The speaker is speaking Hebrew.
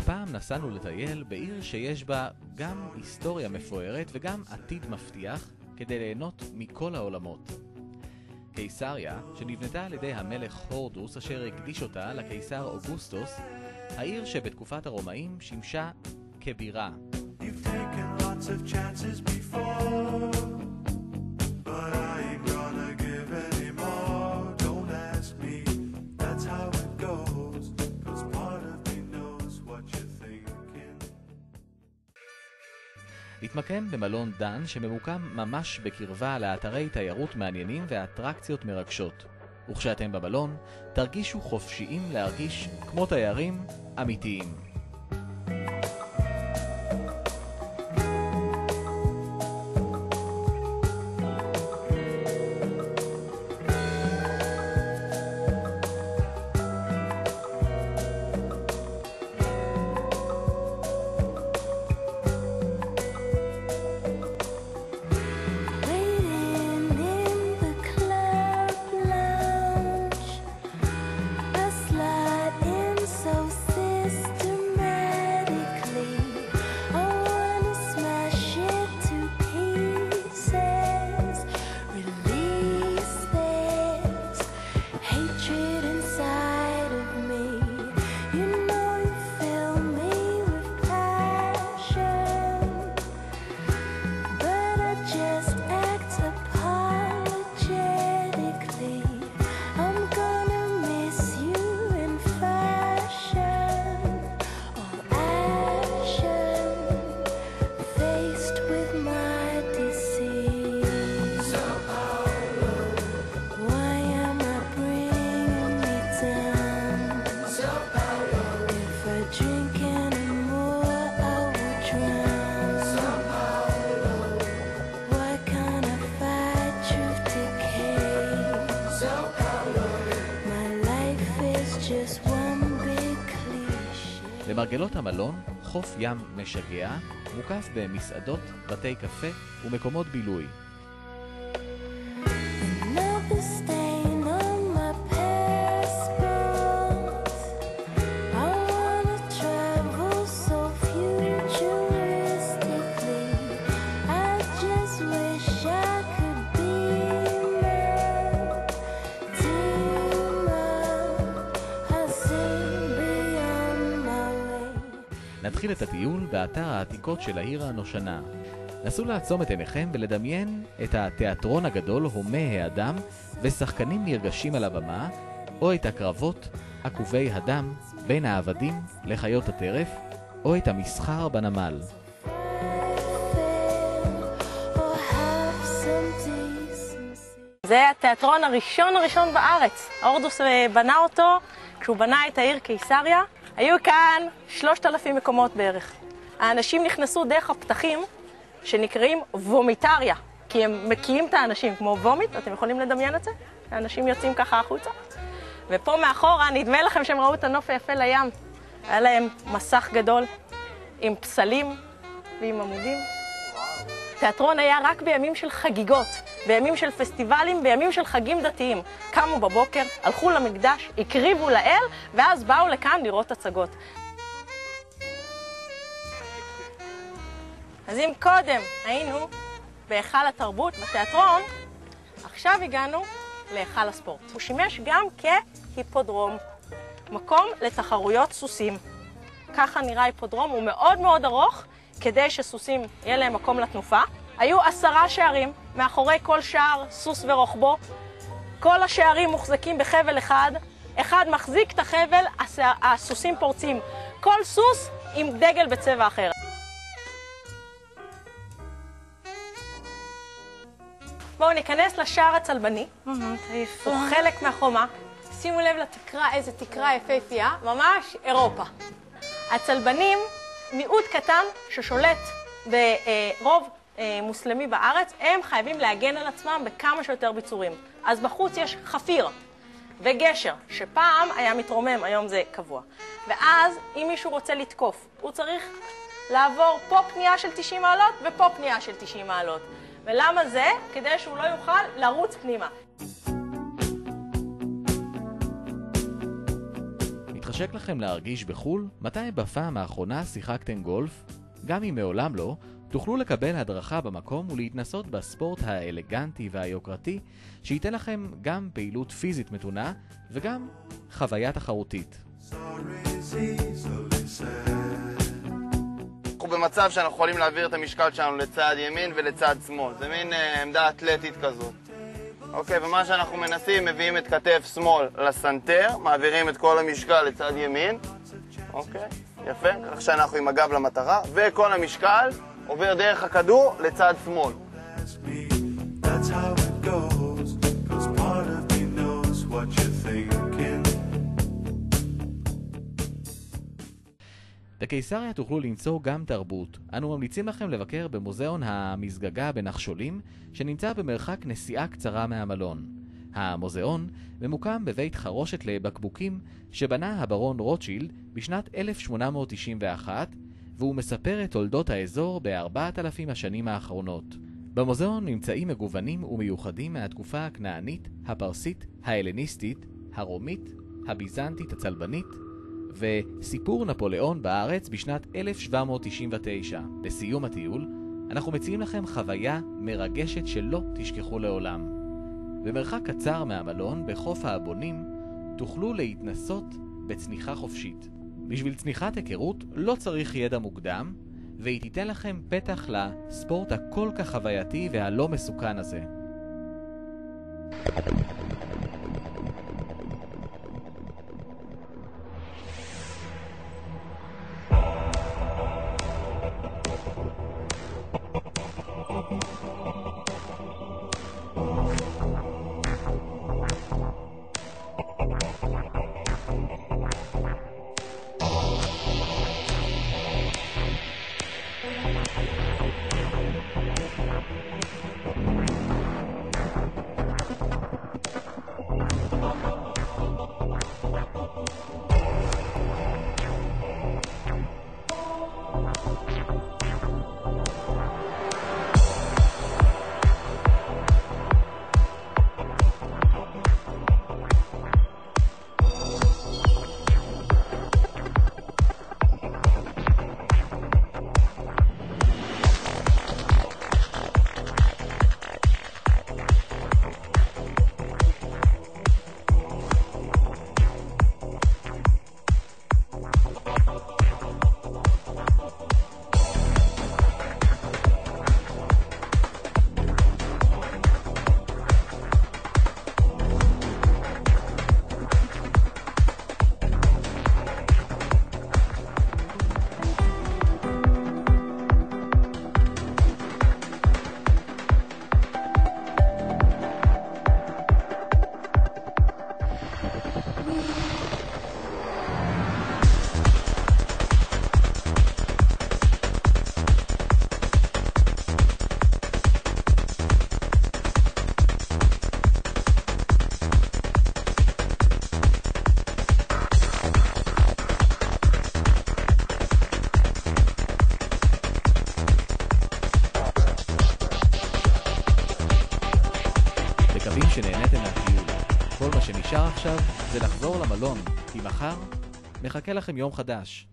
הפעם נסענו לטייל בעיר שיש בה גם היסטוריה מפוארת וגם עתיד מבטיח כדי ליהנות מכל העולמות. קיסריה, שנבנתה על ידי המלך הורדוס אשר הקדיש אותה לקיסר אוגוסטוס, העיר שבתקופת הרומאים שימשה כבירה. You've taken lots of chances before, but I ain't gonna give any more. Don't ask me, that's how it goes, 'cause part of me knows what you're thinking. התמקם במלון דן שממוקם ממש בקרבה לאתרי תיירות מעניינים ואטרקציות מרגשות. וכשאתם במלון, תרגישו חופשיים להרגיש כמו תיירים אמיתיים. למרגלות המלון, חוף ים משגע, מוקף במסעדות, בתי קפה ומקומות בילוי. נתחיל את הטיול באתר העתיקות של העיר הנושנה. נסו לעצום את עיניכם ולדמיין את התיאטרון הגדול הומה האדם ושחקנים נרגשים על הבמה, או את הקרבות עקובי הדם בין העבדים לחיות הטרף, או את המסחר בנמל. זה התיאטרון הראשון בארץ. הורדוס בנה אותו כשהוא בנה את העיר קיסריה. היו כאן 3,000 מקומות בערך. האנשים נכנסו דרך הפתחים שנקראים וומיטריה, כי הם מקיאים את האנשים כמו וומיט, אתם יכולים לדמיין את זה? האנשים יוצאים ככה החוצה. ופה מאחורה נדמה לכם שהם ראו את הנוף היפה לים. היה להם מסך גדול עם פסלים ועם עמודים. תיאטרון היה רק בימים של חגיגות, בימים של פסטיבלים, בימים של חגים דתיים. קמו בבוקר, הלכו למקדש, הקריבו לאל, ואז באו לכאן לראות הצגות. אז אם קודם היינו בהיכל התרבות בתיאטרון, עכשיו הגענו להיכל הספורט. הוא שימש גם כהיפודרום, מקום לתחרויות סוסים. ככה נראה היפודרום, הוא מאוד מאוד ארוך, כדי שסוסים יהיה להם מקום לתנופה. היו 10 שערים, מאחורי כל שער סוס ורוחבו. כל השערים מוחזקים בחבל אחד, אחד מחזיק את החבל, הסוסים פורצים. כל סוס עם דגל בצבע אחר. בואו ניכנס לשער הצלבני. הוא חלק מהחומה. שימו לב לתקרה, איזה תקרה יפהפייה, ממש אירופה. הצלבנים, מיעוט קטן ששולט ברוב מוסלמי בארץ, הם חייבים להגן על עצמם בכמה שיותר ביצורים. אז בחוץ יש חפיר וגשר, שפעם היה מתרומם, היום זה קבוע. ואז אם מישהו רוצה לתקוף, הוא צריך לעבור פה פנייה של 90 מעלות ופה פנייה של 90 מעלות. ולמה זה? כדי שהוא לא יוכל לרוץ פנימה. מתחשק לכם להרגיש בחול? מתי בפעם האחרונה שיחקתם גולף? גם אם מעולם לא, תוכלו לקבל הדרכה במקום ולהתנסות בספורט האלגנטי והיוקרתי, שייתן לכם גם פעילות פיזית מתונה וגם חוויה תחרותית. אנחנו במצב שאנחנו יכולים להעביר את המשקל שלנו לצד ימין ולצד שמאל. זה מין עמדה אתלטית כזאת. אוקיי, ומה שאנחנו מנסים, מביאים את כתף שמאל לסנטר, מעבירים את כל המשקל לצד ימין. אוקיי, יפה, כך שאנחנו עם הגב למטרה, וכל המשקל עובר דרך הכדור לצד שמאל. That's how it goes, 'cause part of me knows what you're thinking. בקיסריה תוכלו למצוא גם תרבות. אנו ממליצים לכם לבקר במוזיאון המזגגה בנחשולים, שנמצא במרחק נסיעה קצרה מהמלון. המוזיאון ממוקם בבית חרושת לבקבוקים שבנה הברון רוטשילד בשנת 1891, והוא מספר את תולדות האזור ב-4,000 השנים האחרונות. במוזיאון נמצאים מגוונים ומיוחדים מהתקופה הכנענית, הפרסית, ההלניסטית, הרומית, הביזנטית הצלבנית, וסיפור נפוליאון בארץ בשנת 1799. לסיום הטיול, אנחנו מציעים לכם חוויה מרגשת שלא תשכחו לעולם. במרחק קצר מהמלון, בחוף האבונים, תוכלו להתנסות בצניחה חופשית. בשביל צניחת היכרות לא צריך ידע מוקדם, והיא תיתן לכם פתח לספורט הכל כך חווייתי והלא מסוכן הזה. מקווים שנהניתם מהטיול. כל מה שנשאר עכשיו זה לחזור למלון, כי מחר מחכה לכם יום חדש.